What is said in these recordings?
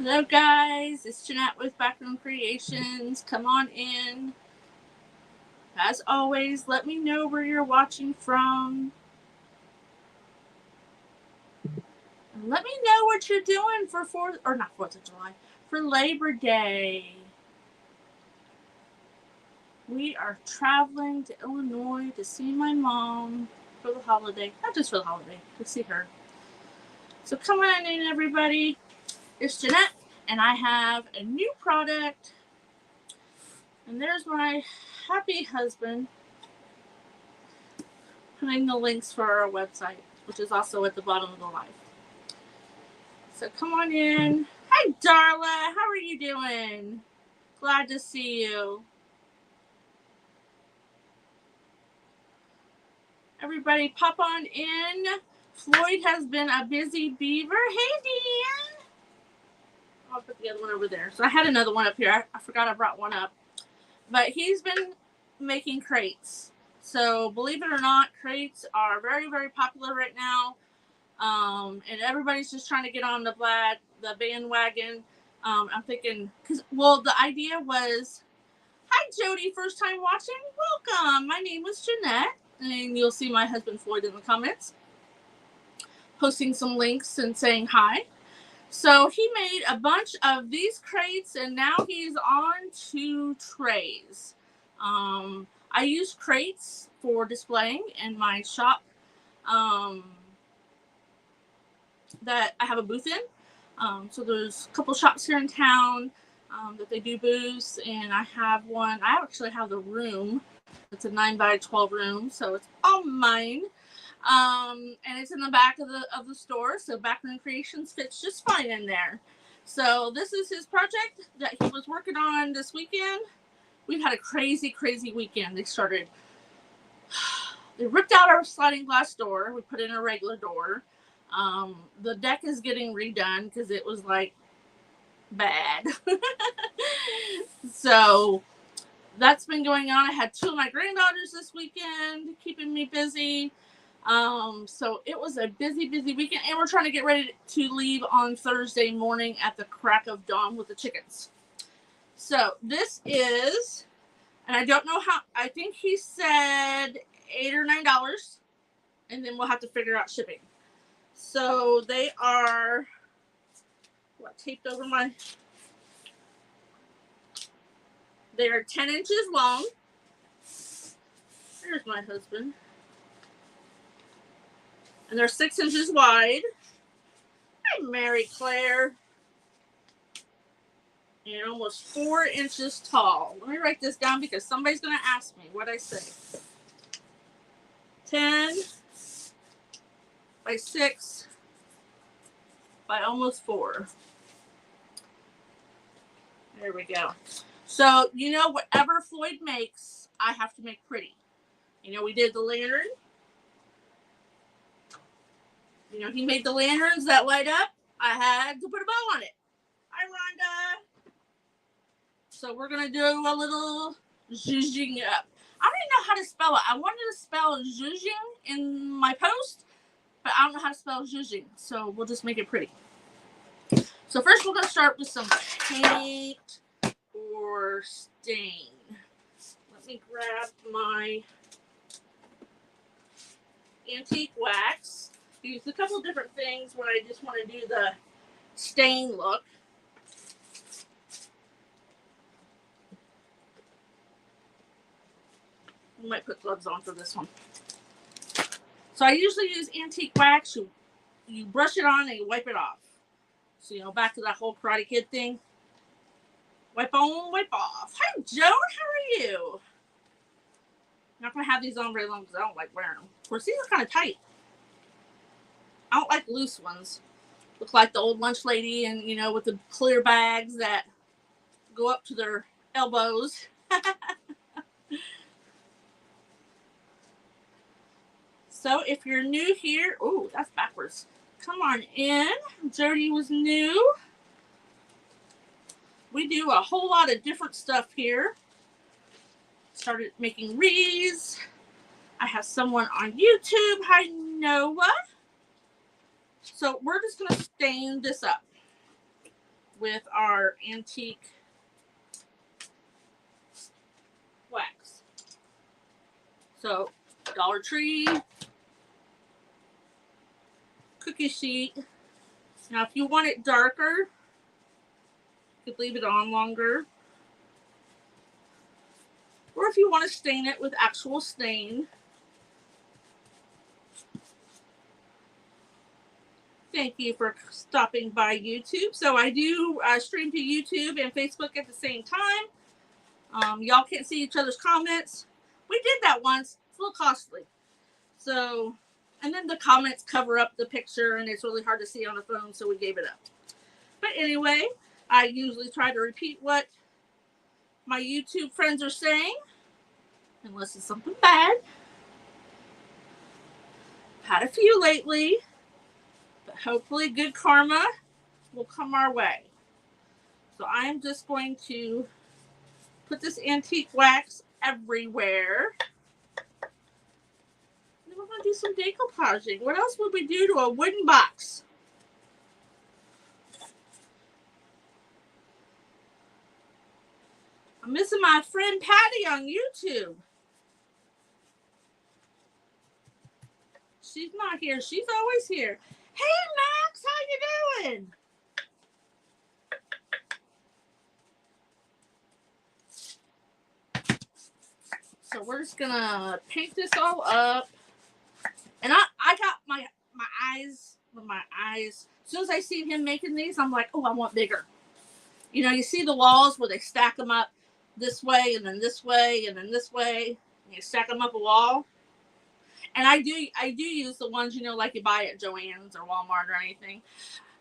Hello guys, it's Jeanette with Backroom Creations. Come on in. As always, let me know where you're watching from. And let me know what you're doing for not 4th of July, for Labor Day. We are traveling to Illinois to see my mom for the holiday. Not just for the holiday, to see her. So come on in everybody. It's Jeanette and I have a new product. And there's my happy husband putting the links for our website, which is also at the bottom of the live. So come on in. Hi, Darla. How are you doing? Glad to see you. Everybody pop on in. Floyd has been a busy beaver. Hey, Dan. I'll put the other one over there. So I had another one up here. I forgot I brought one up. But he's been making crates. So believe it or not, crates are very, very popular right now. And everybody's just trying to get on the bandwagon. I'm thinking, the idea was, hi Jody, first time watching, welcome. My name was Jeanette, and you'll see my husband Floyd in the comments, posting some links and saying hi. So he made a bunch of these crates, and now he's on to trays. I use crates for displaying in my shop. That I have a booth in. So there's a couple shops here in town that they do booths, and I have one. I actually have the room. It's a 9x12 room, so it's all mine. And it's in the back of the store, so Backroom Creations fits just fine in there. So this is his project that he was working on this weekend. We've had a crazy, crazy weekend. They ripped out our sliding glass door. We put in a regular door. The deck is getting redone because it was like bad. So that's been going on. I had 2 of my granddaughters this weekend keeping me busy. So it was a busy, busy weekend, and we're trying to get ready to leave on Thursday morning at the crack of dawn with the chickens. So this is, and I don't know how, I think he said $8 or $9, and then we'll have to figure out shipping. So they are taped over they are 10 inches long. There's my husband. And they're 6 inches wide. Hi, Mary Claire. And almost 4 inches tall. Let me write this down because somebody's going to ask me what I say. 10 by 6 by almost 4. There we go. So, whatever Floyd makes, I have to make pretty. We did the lantern. He made the lanterns that light up. I had to put a bow on it. Hi, Rhonda. So we're going to do a little zhuzhing up. I don't even know how to spell it. I wanted to spell zhuzhing in my post, but I don't know how to spell zhuzhing. So we'll just make it pretty. So first we're going to start with some paint or stain. Let me grab my antique wax. Use a couple different things when I just want to do the stain look. I might put gloves on for this one. So I usually use antique wax. You brush it on and you wipe it off. So, back to that whole Karate Kid thing. Wipe on, wipe off. Hi, Joan. How are you? I'm not going to have these on very long because I don't like wearing them. Of course, these are kind of tight. I don't like loose ones. Look like the old lunch lady and, with the clear bags that go up to their elbows. So if you're new here, oh, that's backwards. Come on in. Jody was new. We do a whole lot of different stuff here. Started making wreaths. I have someone on YouTube. Hi, Noah. So we're just going to stain this up. with our antique wax. So, Dollar Tree, cookie sheet. Now, if you want it darker, you could leave it on longer. Or if you want to stain it with actual stain. Thank you for stopping by YouTube. So I do stream to YouTube and Facebook at the same time. Y'all can't see each other's comments. We did that once. It's a little costly. So, and then the comments cover up the picture and it's really hard to see on the phone, so we gave it up. But anyway, I usually try to repeat what my YouTube friends are saying, unless it's something bad. Had a few lately, but hopefully good karma will come our way. So I am just going to put this antique wax everywhere. And then we're going to do some decoupaging. What else would we do to a wooden box? I'm missing my friend Patty on YouTube. She's not here. She's always here. Hey, Max, how you doing? So we're just gonna paint this all up. And I got my eyes, as soon as I see him making these, I'm like, oh, I want bigger. You know, you see the walls where they stack them up this way and then this way and then this way. And you stack them up a wall. And I do use the ones, you know, like you buy at Joann's or Walmart or anything.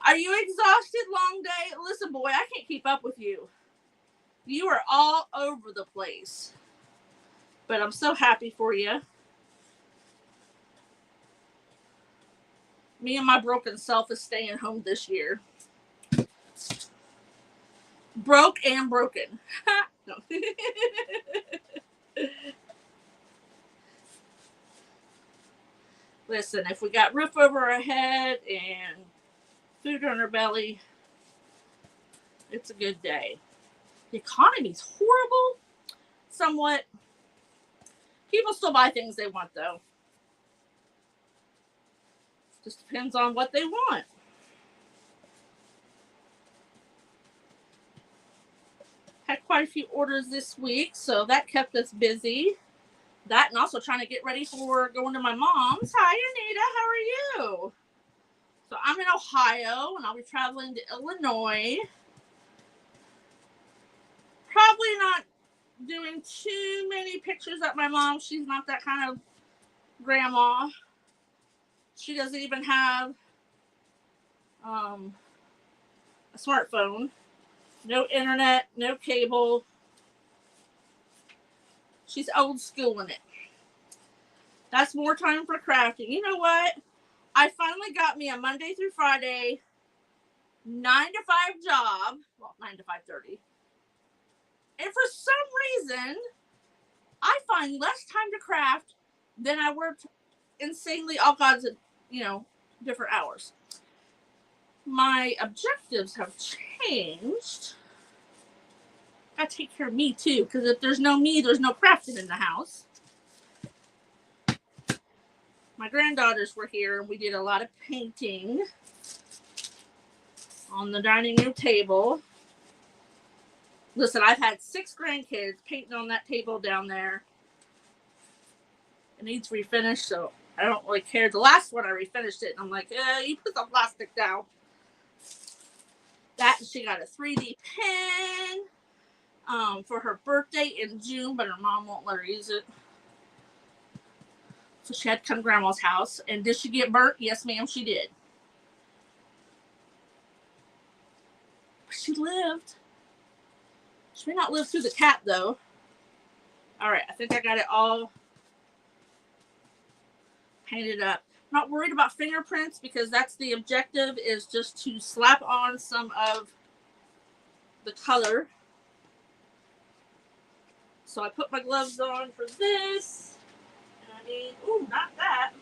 Are you exhausted? Long day? Listen, boy, I can't keep up with you. You are all over the place. But I'm so happy for you. Me and my broken self is staying home this year. Broke and broken. No. Listen, if we got roof over our head and food on our belly, it's a good day. The economy's horrible. Somewhat. People still buy things they want, though. Just depends on what they want. Had quite a few orders this week, so that kept us busy. That and also trying to get ready for going to my mom's. Hi, Anita. How are you? So I'm in Ohio, and I'll be traveling to Illinois. Probably not doing too many pictures at my mom. She's not that kind of grandma. She doesn't even have a smartphone. No internet, no cable. She's old school in it. That's more time for crafting. You know what? I finally got me a Monday through Friday 9 to 5 job. Well, 9 to 5:30. And for some reason, I find less time to craft than I worked insanely all kinds of, different hours. My objectives have changed. I gotta take care of me too, because if there's no me, there's no crafting in the house. My granddaughters were here and we did a lot of painting on the dining room table. Listen, I've had 6 grandkids painting on that table down there. It needs refinished, so I don't really care. The last one I refinished it and I'm like, you put the plastic down. That, and she got a 3D pen for her birthday in June, but her mom won't let her use it. So she had to come to Grandma's house. And did she get burnt? Yes, ma'am, she did. But she lived. She may not live through the cat, though. All right, I think I got it all painted up. I'm not worried about fingerprints because that's the objective, is just to slap on some of the color. So I put my gloves on for this. And I need, ooh, not that.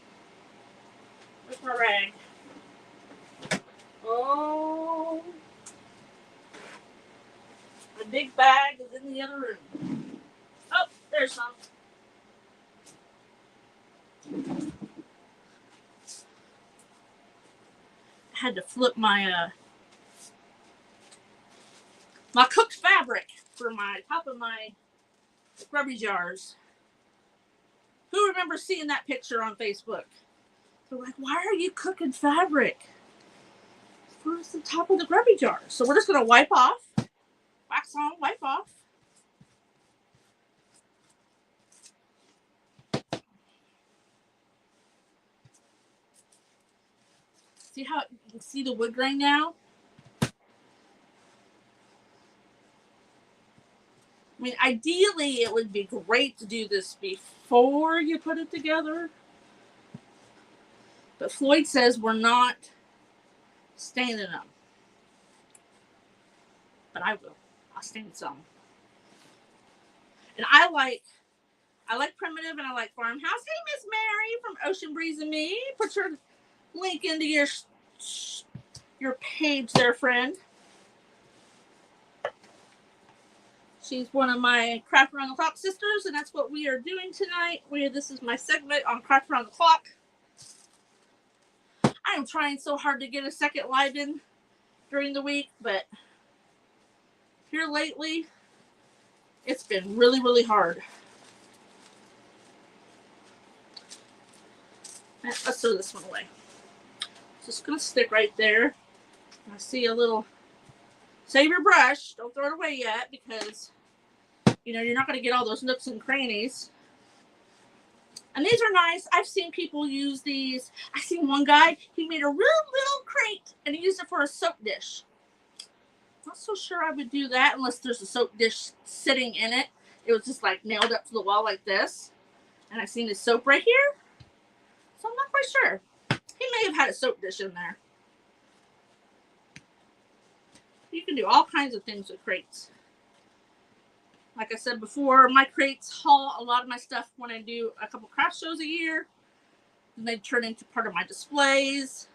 Where's my rag? Oh. My big bag is in the other room. Oh, there's some. I had to flip my my cooked fabric for my top of my grubby jars. Who remembers seeing that picture on Facebook? They're like, why are you cooking fabric? For the top of the grubby jar. So we're just going to wipe off. Wax on, wipe off. See how you can see the wood grain now? I mean, ideally, it would be great to do this before you put it together. But Floyd says we're not staining them. But I will. I'll stain some. And I like Primitive and I like Farmhouse. Hey, Miss Mary from Ocean Breeze and Me. Put your link into your page there, friend. She's one of my Craft Around the Clock sisters, and that's what we are doing tonight. This is my segment on Craft Around the Clock. I am trying so hard to get a second live in during the week, but here lately, it's been really, really hard. Let's throw this one away. Just going to stick right there. I see a little, save your brush. Don't throw it away yet because, you know, you're not going to get all those nooks and crannies. And these are nice. I've seen people use these. I seen one guy, he made a real little crate and he used it for a soap dish. Not so sure I would do that unless there's a soap dish sitting in it. It was just like nailed up to the wall like this. And I've seen his soap right here. So I'm not quite sure. He may have had a soap dish in there. You can do all kinds of things with crates. Like I said before, my crates haul a lot of my stuff when I do a couple craft shows a year. And they turn into part of my displays.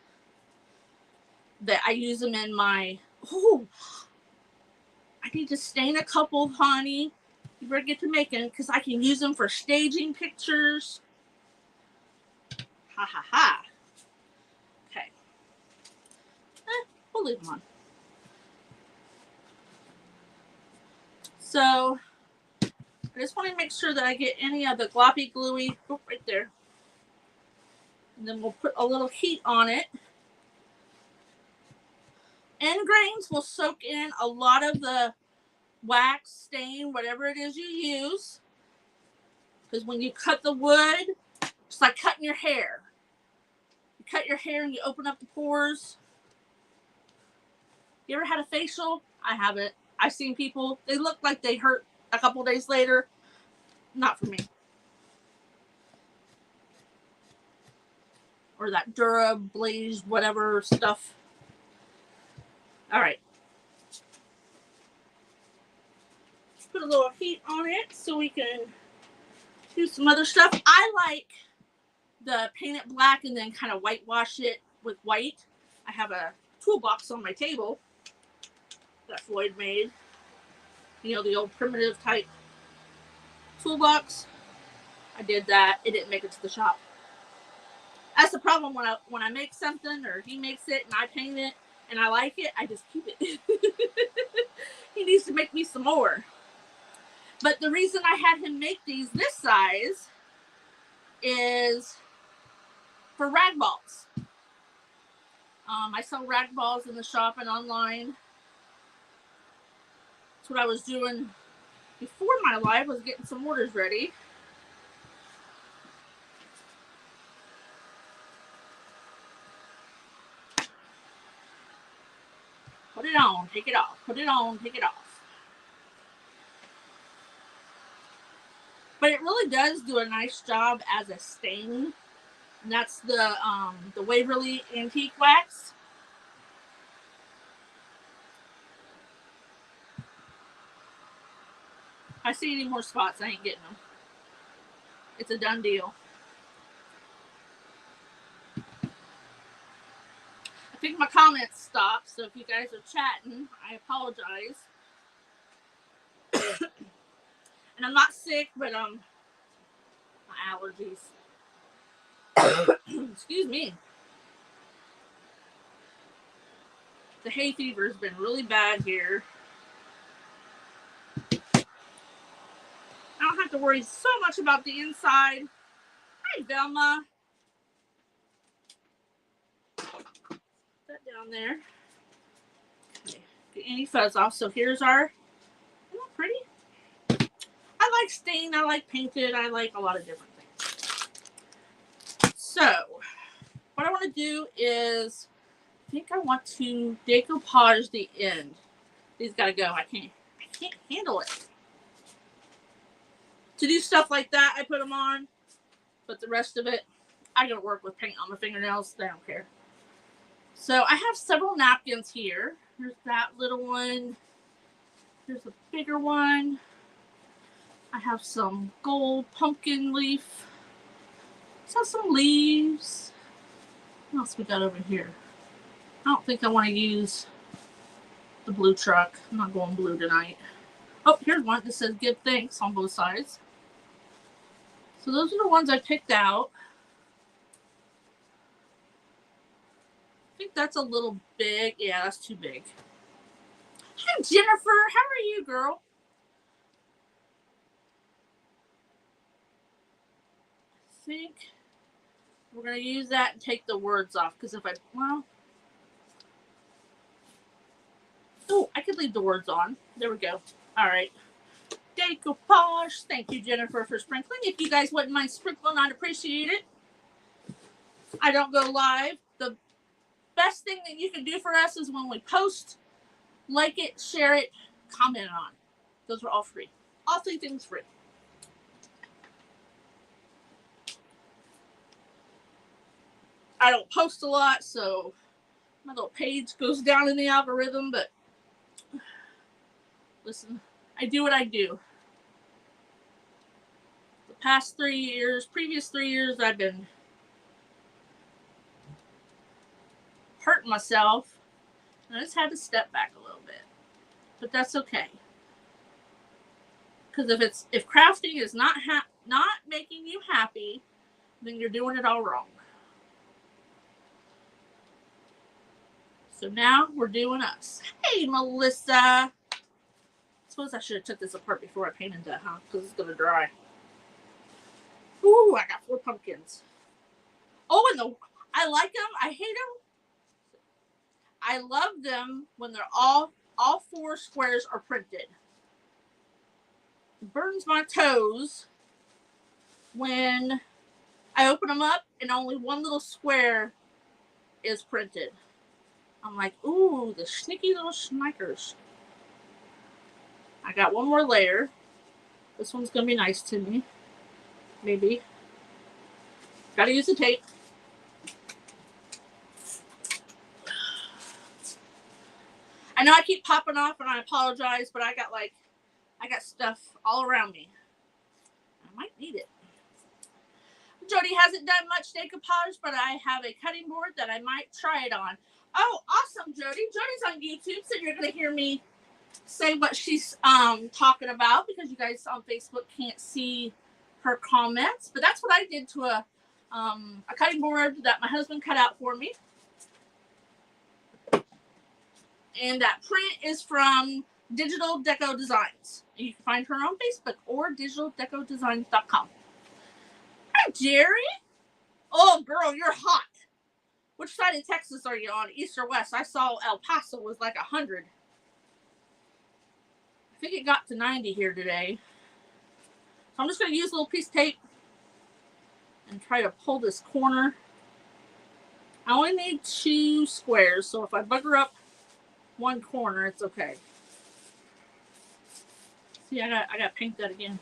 That I use them in my... Oh, I need to stain a couple, honey. You better get to making because I can use them for staging pictures. Ha ha ha. Okay. We'll leave them on. So, I just want to make sure that I get any of the gloppy gluey, oh, right there. And then we'll put a little heat on it. End grains will soak in a lot of the wax, stain, whatever it is you use. Because when you cut the wood, it's like cutting your hair. You cut your hair and you open up the pores. You ever had a facial? I haven't. I've seen people, they look like they hurt a couple days later. Not for me. Or that Dura, Blaze, whatever stuff. All right. Put a little heat on it so we can do some other stuff. I like the paint it black and then kind of whitewash it with white. I have a toolbox on my table that Floyd made. You know, the old primitive type toolbox. I did that. It didn't make it to the shop. That's the problem when I make something or he makes it and I paint it and I like it, I just keep it. He needs to make me some more. But the reason I had him make these this size is for rag balls. I sell rag balls in the shop and online. That's what I was doing before my live, was getting some orders ready. Put it on, take it off. Put it on, take it off. But it really does do a nice job as a stain. And that's the Waverly Antique Wax. If I see any more spots, I ain't getting them. It's a done deal. I think my comments stopped, so if you guys are chatting, I apologize. And I'm not sick, but my allergies. Excuse me. The hay fever has been really bad here. I don't have to worry so much about the inside. Hi, Velma. Put that down there. Okay. Get any fuzz off. So here's our, isn't that pretty? I like stained, I like painted, I like a lot of different things. So, what I want to do is, I think I want to decoupage the end. These gotta go. I can't handle it. To do stuff like that, I put them on, but the rest of it, I gotta work with paint on my fingernails. They don't care. So I have several napkins here. There's that little one. There's a bigger one. I have some gold pumpkin leaf. Let's have some leaves. What else we got over here? I don't think I want to use the blue truck. I'm not going blue tonight. Oh, here's one that says give thanks on both sides. So those are the ones I picked out. I think that's a little big. Yeah, that's too big. Hi, Jennifer. How are you, girl? I think we're going to use that and take the words off. Because if I, well, oh, I could leave the words on. There we go. All right. Decoupage. Thank you, Jennifer, for sprinkling. If you guys wouldn't mind sprinkling, I'd appreciate it. I don't go live. The best thing that you can do for us is when we post, like it, share it, comment on. Those are all free. All 3 things free. I don't post a lot, so my little page goes down in the algorithm, but listen, I do what I do. The past 3 years, previous 3 years, I've been hurting myself, and I just had to step back a little bit. But that's okay. Because if crafting is not making you happy, then you're doing it all wrong. So now we're doing us. Hey, Melissa. I suppose I should have took this apart before I painted that, huh? Because it's going to dry. Ooh, I got 4 pumpkins. Oh, and I like them. I hate them. I love them when they're all 4 squares are printed. It burns my toes when I open them up and only one little square is printed. I'm like, ooh, the sneaky little schnikers. I got one more layer. This one's going to be nice to me. Maybe. Gotta use the tape. I know I keep popping off and I apologize, but I got stuff all around me. I might need it. Jody hasn't done much decoupage, but I have a cutting board that I might try it on. Oh, awesome, Jody. Jody's on YouTube, so you're going to hear me say what she's talking about because you guys on Facebook can't see her comments. But that's what I did to a cutting board that my husband cut out for me. And that print is from Digital Deco Designs. You can find her on Facebook or digitaldecodesigns.com. Hi, Jerry. Oh, girl, you're hot. Which side of Texas are you on, east or west? I saw El Paso was like 100. I think it got to 90 here today. So I'm just going to use a little piece of tape and try to pull this corner. I only need 2 squares, so if I bugger up one corner, it's okay. See, I got to paint that again.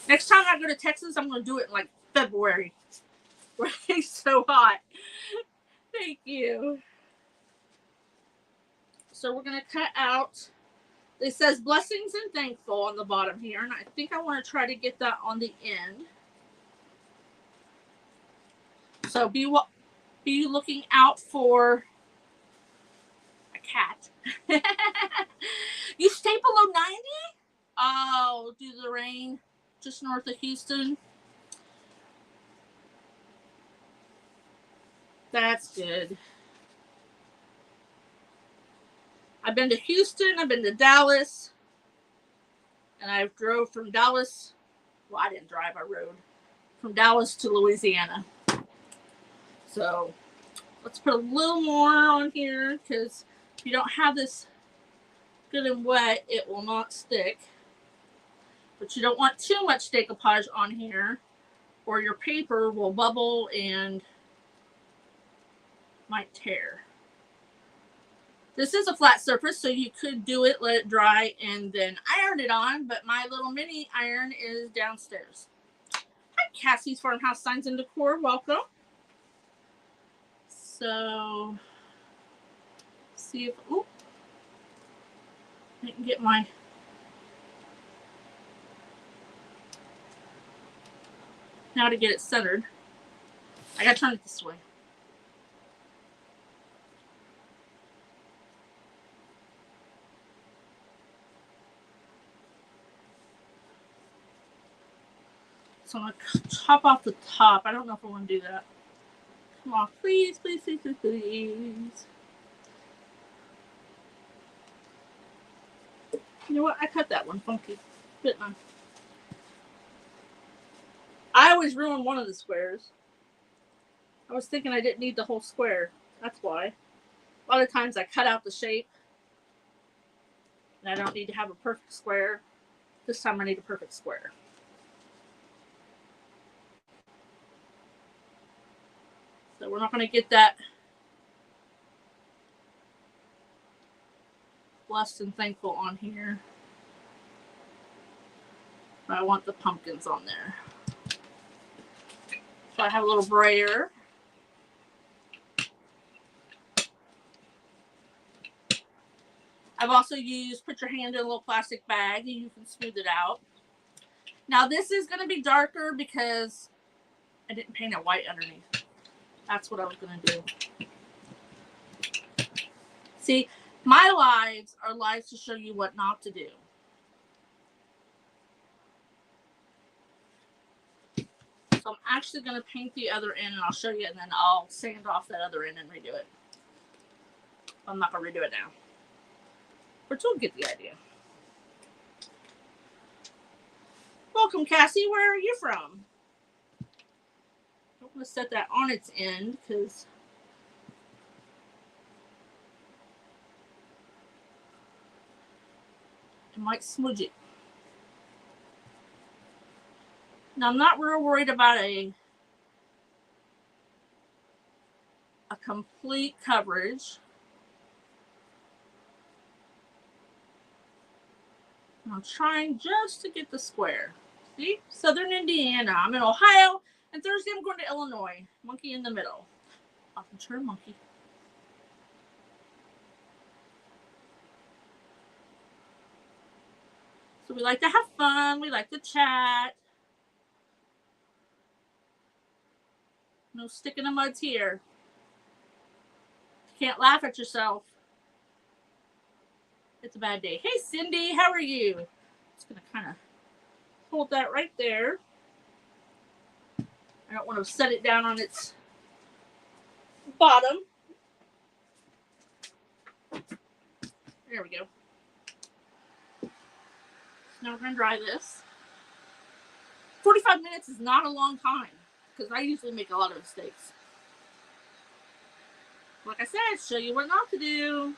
Next time I go to Texas, I'm going to do it in like February. Where it's so hot. Thank you. So we're going to cut out. It says blessings and thankful on the bottom here. And I think I want to try to get that on the end. So be looking out for a cat. You stay below 90? how due to the rain, just north of Houston. That's good. I've been to Houston, I've been to Dallas, and I drove from Dallas. Well, I didn't drive, I rode from Dallas to Louisiana. So let's put a little more on here because if you don't have this good and wet, it will not stick. But you don't want too much decoupage on here or your paper will bubble and might tear. This is a flat surface, so you could do it, let it dry, and then iron it on, but my little mini iron is downstairs. Hi, Cassie's Farmhouse Signs and Decor. Welcome. So, see if, I can get my, now to get it centered. I gotta turn it this way. So I'm going to chop off the top. I don't know if I want to do that. Come on, please, please, please, please, please. You know what? I cut that one funky. Didn't I? I always ruin one of the squares. I was thinking I didn't need the whole square. That's why. A lot of times I cut out the shape. And I don't need to have a perfect square. This time I need a perfect square. So we're not going to get that blessed and thankful on here. But I want the pumpkins on there. So I have a little brayer. I've also used, put your hand in a little plastic bag and you can smooth it out. Now this is going to be darker because I didn't paint it white underneath. That's what I was going to do. See, my lives are lives to show you what not to do. So I'm actually going to paint the other end and I'll show you and then I'll sand off that other end and redo it. I'm not going to redo it now. But you'll get the idea. Welcome, Cassie. Where are you from? I'm going to set that on its end because it might smudge it. Now, I'm not real worried about a complete coverage. I'm trying just to get the square. See? Southern Indiana. I'm in Ohio, and Thursday I'm going to Illinois. Monkey in the middle. Often turn monkey. So we like to have fun. We like to chat. No stick in the muds here. You can't laugh at yourself. It's a bad day. Hey, Cindy, how are you? Just going to kind of hold that right there. I don't want to set it down on its bottom. There we go. Now we're going to dry this. 45 minutes is not a long time because I usually make a lot of mistakes. Like I said, show you what not to do.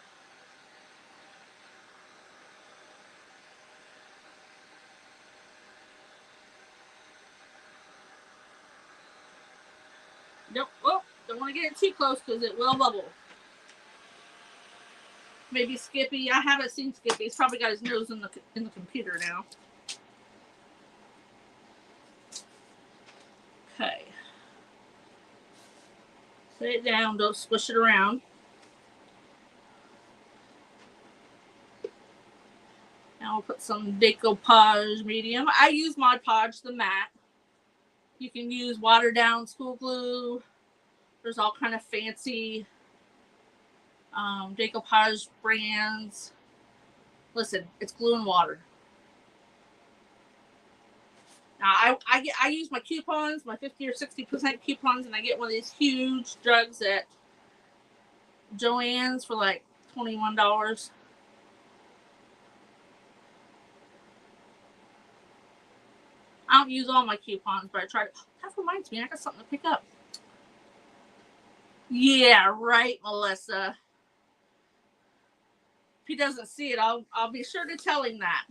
Don't want to get it too close because it will bubble. Maybe Skippy. I haven't seen Skippy. He's probably got his nose in the computer now. Okay. Set it down. Don't squish it around. Now we'll put some decoupage medium. I use Mod Podge, the matte. You can use watered down school glue. There's all kind of fancy decoupage brands. Listen, it's glue and water. Now, I use my coupons, my 50 or 60% coupons, and I get one of these huge jugs at Joann's for like $21. I don't use all my coupons, but I try to. That reminds me, I got something to pick up. Yeah, right, Melissa. If he doesn't see it, I'll be sure to tell him that.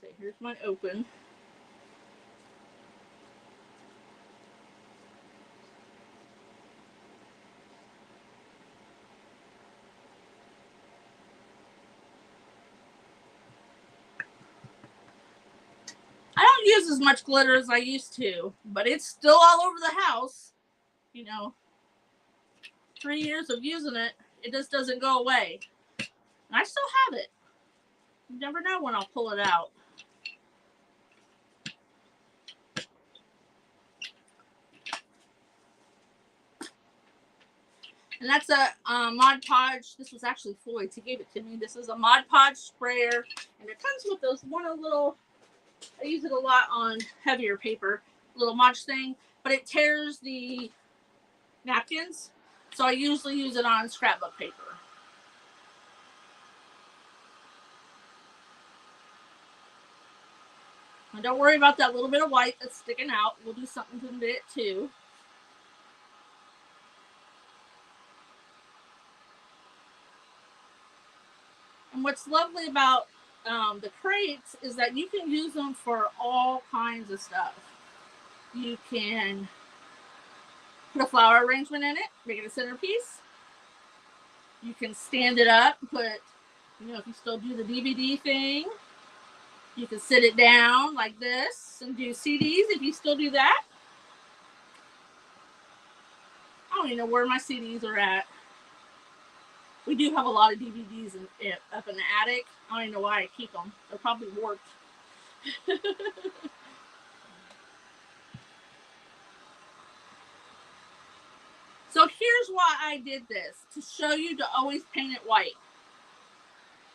So here's my open. I don't use as much glitter as I used to, but it's still all over the house. You know, 3 years of using it, it just doesn't go away. And I still have it. You never know when I'll pull it out. And that's a Mod Podge. This was actually Floyd's. He gave it to me. This is a Mod Podge sprayer. And it comes with those one little, I use it a lot on heavier paper, little Mod thing. But it tears the napkins. So I usually use it on scrapbook paper. And don't worry about that little bit of white that's sticking out. We'll do something to it too. And what's lovely about the crates is that you can use them for all kinds of stuff. You can put a flower arrangement in it, make it a centerpiece. You can stand it up, put, if you still do the DVD thing, you can sit it down like this and do CDs if you still do that. I don't even know where my CDs are at. We do have a lot of DVDs up in the attic. I don't even know why I keep them. They're probably warped. So here's why I did this. To show you to always paint it white.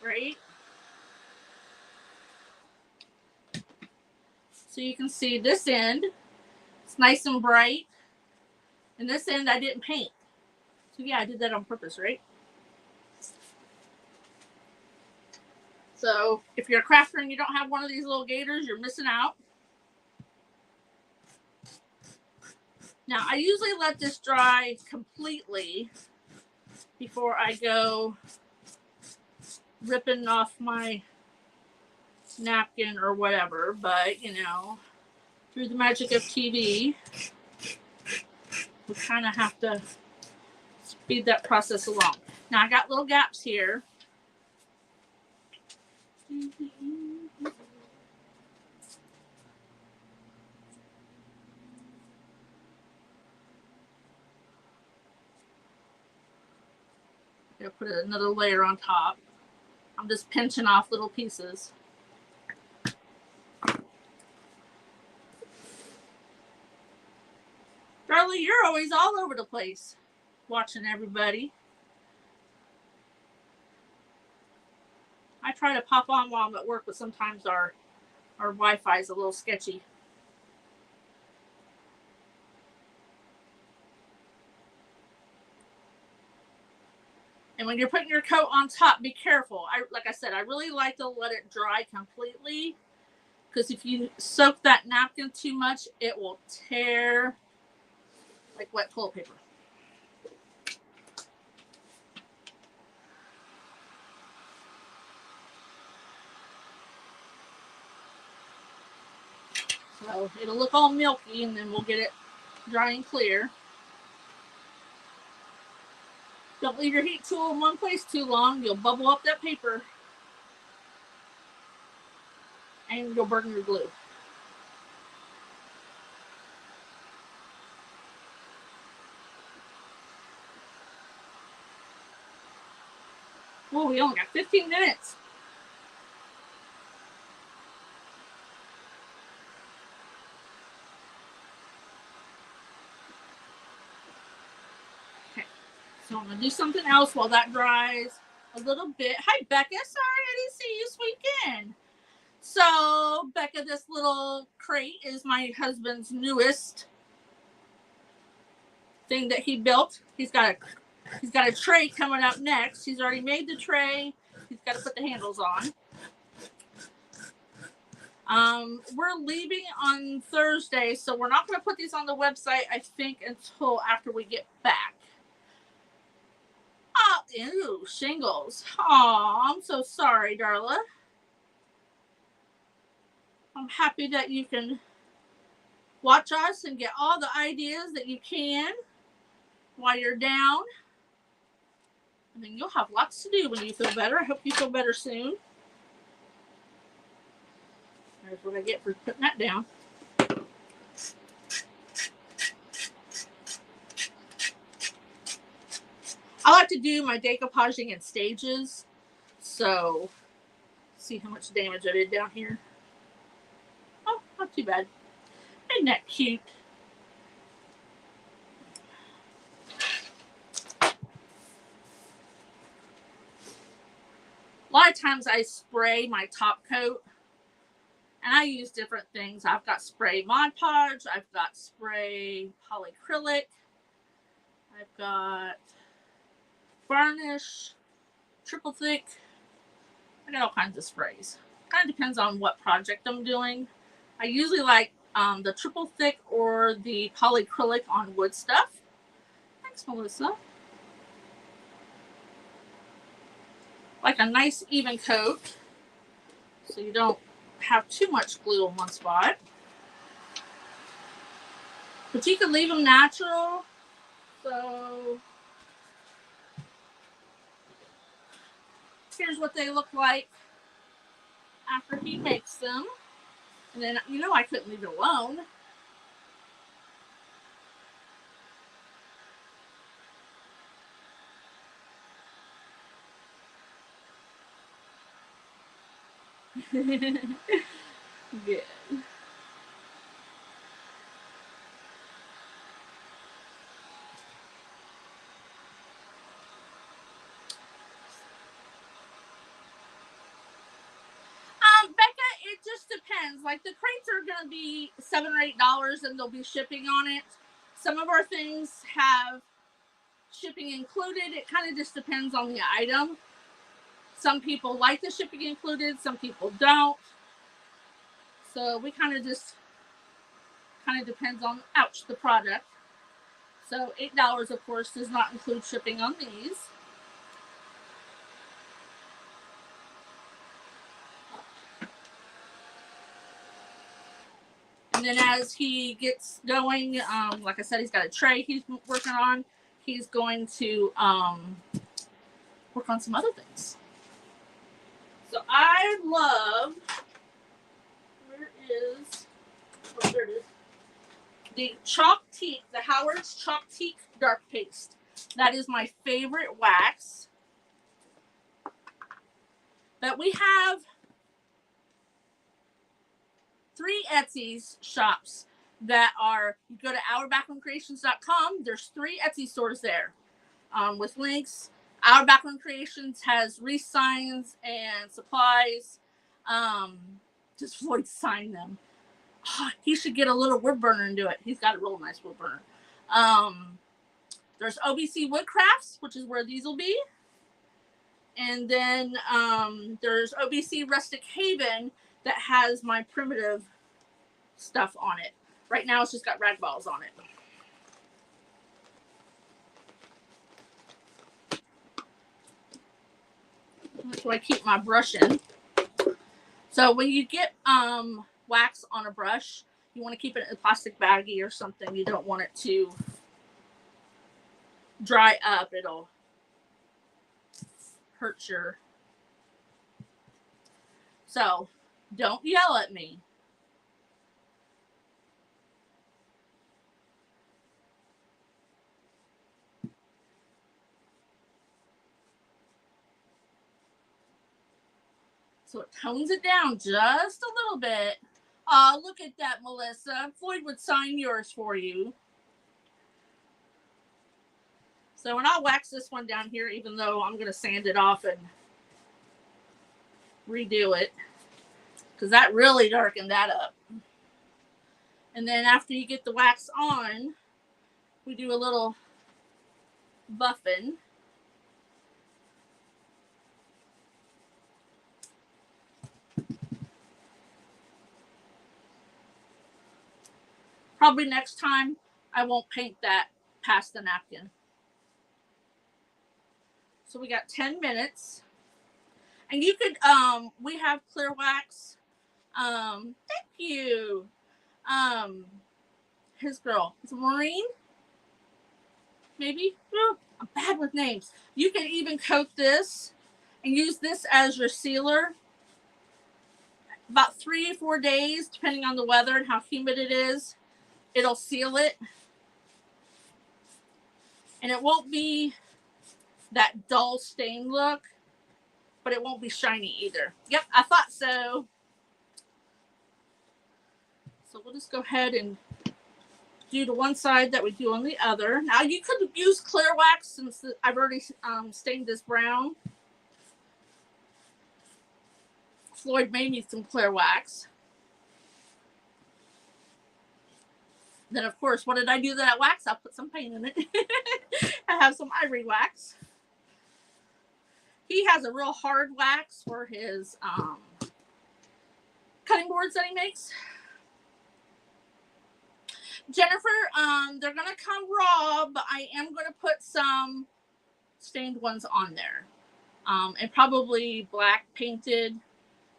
Right? So you can see this end. It's nice and bright. And this end I didn't paint. So yeah, I did that on purpose, right? So if you're a crafter and you don't have one of these little gators, you're missing out. Now, I usually let this dry completely before I go ripping off my napkin or whatever. But, through the magic of TV, we kind of have to speed that process along. Now, I got little gaps here. I'm going to put another layer on top. I'm just pinching off little pieces. Charlie, you're always all over the place watching everybody. I try to pop on while I'm at work, but sometimes our Wi-Fi is a little sketchy. And when you're putting your coat on top, be careful. Like I said, I really like to let it dry completely, because if you soak that napkin too much, it will tear like wet toilet paper. So it'll look all milky, and then we'll get it dry and clear. Don't leave your heat tool in one place too long. You'll bubble up that paper. And you'll burn your glue. Whoa, we only got 15 minutes. So I'm going to do something else while that dries a little bit. Hi, Becca. Sorry I didn't see you, sweet kid. So, Becca, this little crate is my husband's newest thing that he built. He's got a tray coming up next. He's already made the tray. He's got to put the handles on. We're leaving on Thursday, so we're not going to put these on the website, I think, until after we get back. Oh, ew, shingles. Aw, I'm so sorry, Darla. I'm happy that you can watch us and get all the ideas that you can while you're down. And then you'll have lots to do when you feel better. I hope you feel better soon. There's what I get for putting that down. I like to do my decoupaging in stages. So, see how much damage I did down here. Oh, not too bad. Isn't that cute? A lot of times I spray my top coat. And I use different things. I've got spray Mod Podge. I've got spray polyacrylic. I've got varnish, triple thick. I got all kinds of sprays. Kind of depends on what project I'm doing. I usually like the triple thick or the polyacrylic on wood stuff. Thanks, Melissa. Like a nice even coat, so you don't have too much glue in one spot. But you can leave them natural. So here's what they look like after he makes them. And then, you know, I couldn't leave it alone. Good. Becca, it just depends. Like the crates are going to be $7 or $8 and there'll be shipping on it. Some of our things have shipping included. It kind of just depends on the item. Some people like the shipping included, some people don't. So we kind of depends on, the product. So $8, of course, does not include shipping on these. And then as he gets going, like I said, he's got a tray he's working on. He's going to work on some other things. So I love, there it is, the Chalk Teak, the Howard's Chalk Teak Dark Paste. That is my favorite wax. But we have 3 Etsy shops that are, you go to OurBackroomCreations.com. There's 3 Etsy stores there with links. Our Backroom Creations has wreath signs and supplies. Just Floyd sign them. Oh, he should get a little wood burner and do it. He's got a real nice wood burner. There's OBC Woodcrafts, which is where these will be. And then there's OBC Rustic Haven that has my primitive stuff on it. Right now it's just got rag balls on it. That's where I keep my brush in. So when you get wax on a brush, you want to keep it in a plastic baggie or something. You don't want it to dry up. It'll hurt your... So don't yell at me. So it tones it down just a little bit. Look at that, Melissa. Floyd would sign yours for you. So when I'll wax this one down here, even though I'm going to sand it off and redo it. because that really darkened that up. And then after you get the wax on, we do a little buffing. Probably next time I won't paint that past the napkin. So we got 10 minutes. And you could, we have clear wax. Thank you. His girl. Is it Maureen? Maybe? Oh, I'm bad with names. You can even coat this and use this as your sealer. About 3 or 4 days, depending on the weather and how humid it is, it'll seal it. And it won't be that dull stain look, but it won't be shiny either. Yep, I thought so. So we'll just go ahead and do the one side that we do on the other. Now you could use clear wax since I've already stained this brown. Floyd made me some clear wax. Then of course, what did I do to that wax? I'll put some paint in it. I have some ivory wax. He has a real hard wax for his cutting boards that he makes. Jennifer, they're going to come raw, but I am going to put some stained ones on there. And probably black painted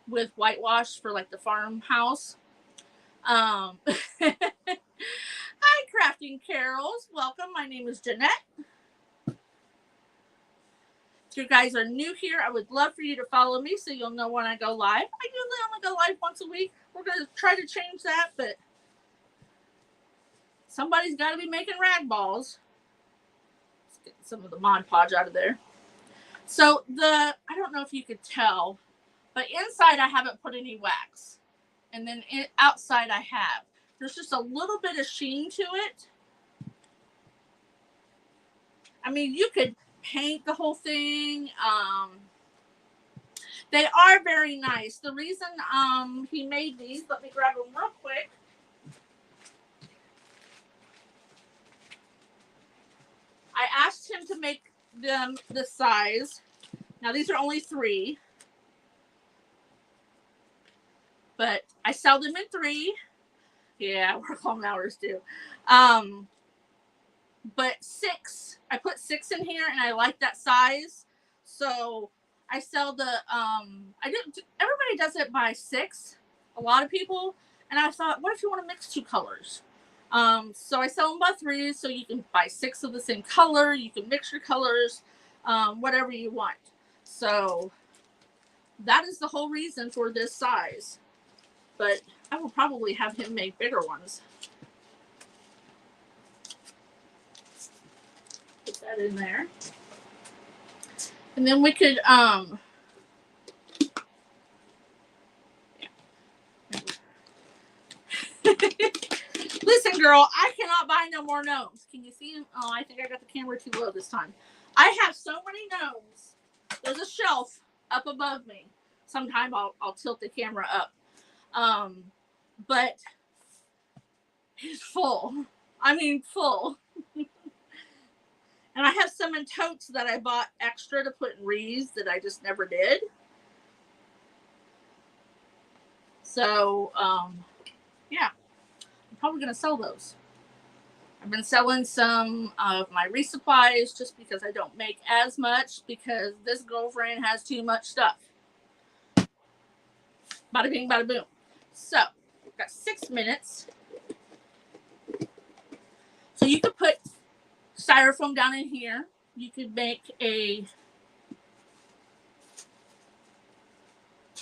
with whitewash for like the farmhouse. Hi, Crafting Carols. Welcome. My name is Jeanette. If you guys are new here, I would love for you to follow me so you'll know when I go live. I usually only go live once a week. We're going to try to change that, but somebody's got to be making rag balls. Let's get some of the Mod Podge out of there. So I don't know if you could tell, but inside I haven't put any wax. And then outside I have. There's just a little bit of sheen to it. I mean, you could paint the whole thing. They are very nice. The reason he made these, let me grab them real quick. I asked him to make them this size. Now these are only 3. But I sell them in 3. Yeah, I work long hours too. But 6, I put 6 in here and I like that size. So I sell the, everybody does it by 6, a lot of people. And I thought, what if you want to mix 2 colors? So I sell them by 3, so you can buy 6 of the same color. You can mix your colors, whatever you want. So that is the whole reason for this size. But I will probably have him make bigger ones. Put that in there. And then we could, listen, girl, I cannot buy no more gnomes. Can you see them? Oh, I think I got the camera too low this time. I have so many gnomes. There's a shelf up above me. Sometime I'll tilt the camera up. But it's full. I mean, full. And I have some in totes that I bought extra to put in wreaths that I just never did. So, yeah. I'm probably going to sell those. I've been selling some of my resupplies just because I don't make as much because this girlfriend has too much stuff. Bada bing, bada boom. So, we've got 6 minutes. So you could put styrofoam down in here. You could make I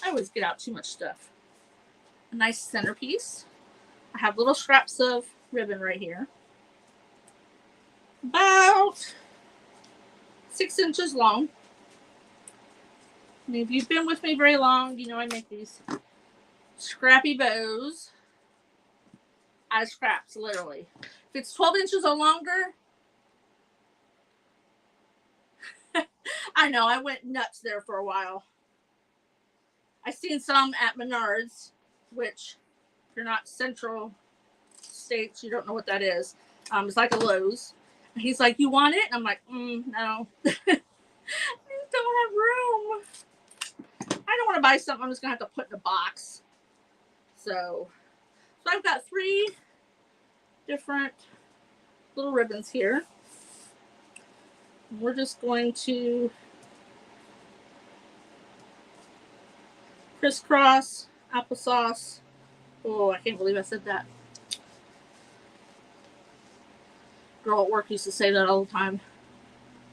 always get out too much stuff. A nice centerpiece. I have little scraps of ribbon right here. About 6 inches long. And if you've been with me very long, you know I make these scrappy bows out of scraps, literally. If it's 12 inches or longer, I know, I went nuts there for a while. I've seen some at Menards, which if you're not Central States, you don't know what that is. It's like a Lowe's. And he's like, you want it? And I'm like, no. I don't have room. I don't want to buy something I'm just going to have to put in a box. So I've got 3 different little ribbons here. We're just going to crisscross applesauce. Oh, I can't believe I said that. Girl at work used to say that all the time.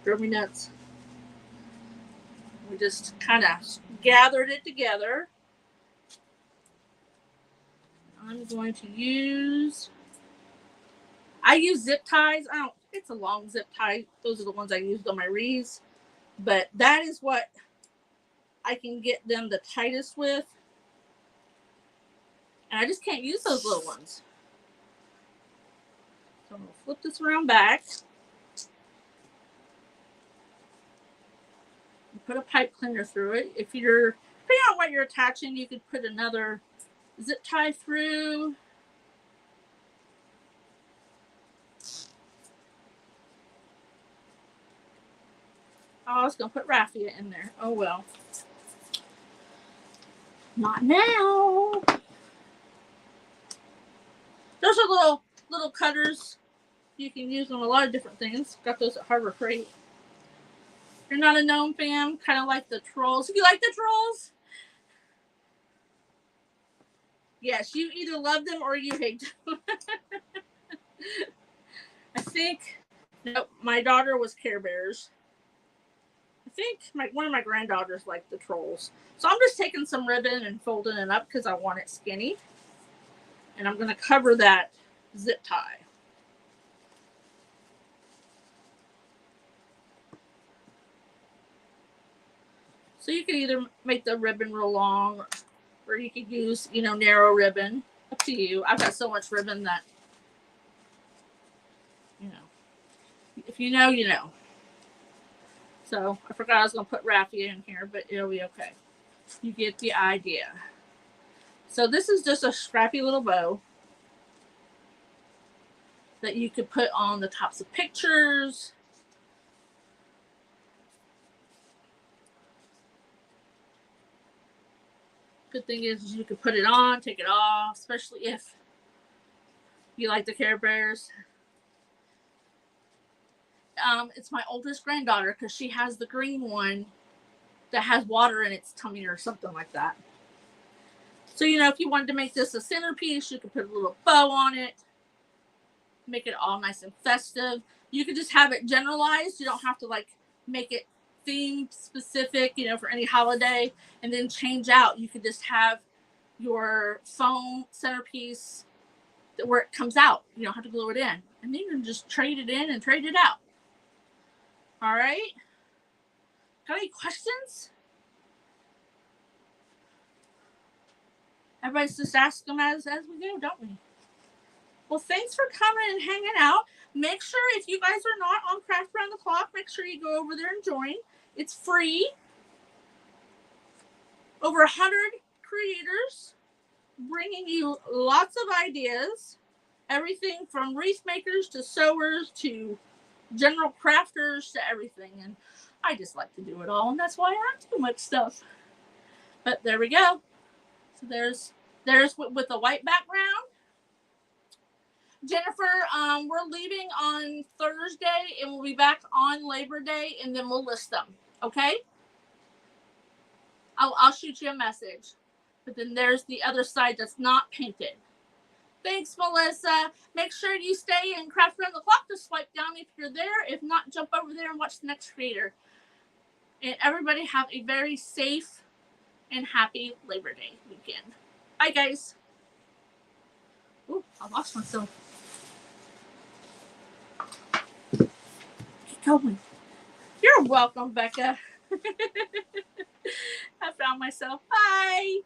Drove me nuts. We just kind of gathered it together. I'm going to use, I use zip ties. It's a long zip tie. Those are the ones I used on my wreaths. But that is what I can get them the tightest with. And I just can't use those little ones. So I'm going to flip this around back. And put a pipe cleaner through it. Depending on what you're attaching, you could put another zip tie through. Oh, I was going to put raffia in there. Oh, well. Not now. Those are little cutters. You can use them on a lot of different things. Got those at Harbor Freight. If you're not a gnome fan, kind of like the trolls. If you like the trolls, yes, you either love them or you hate them. I think my daughter was Care Bears. I think one of my granddaughters liked the trolls. So I'm just taking some ribbon and folding it up because I want it skinny. And I'm going to cover that zip tie. So you can either make the ribbon real long or you could use, narrow ribbon. Up to you. I've got so much ribbon that, if you know, you know. So I forgot I was going to put raffia in here, but it'll be okay. You get the idea. So this is just a scrappy little bow that you could put on the tops of pictures. Good thing is you can put it on, take it off, especially if you like the Care Bears. It's my oldest granddaughter because she has the green one that has water in its tummy or something like that. So, if you wanted to make this a centerpiece, you could put a little bow on it. Make it all nice and festive. You could just have it generalized. You don't have to make it themed specific, for any holiday and then change out. You could just have your foam centerpiece where it comes out. You don't have to glue it in. And then you can just trade it in and trade it out. All right. Got any questions? Everybody's just ask them as we go, don't we? Well, thanks for coming and hanging out. Make sure if you guys are not on Craft Around the Clock, make sure you go over there and join. It's free. Over 100 creators bringing you lots of ideas. Everything from wreath makers to sewers to general crafters to everything. And I just like to do it all, and that's why I have too much stuff. But there we go. So there's with the white background. Jennifer, we're leaving on Thursday, and we'll be back on Labor Day, and then we'll list them. Okay? I'll shoot you a message. But then there's the other side that's not painted. Thanks, Melissa. Make sure you stay in Craft Around the Clock to swipe down if you're there. If not, jump over there and watch the next creator. And everybody have a very safe and happy Labor Day weekend. Bye, guys. Ooh, I lost myself. Keep going. You're welcome, Becca. I found myself. Bye.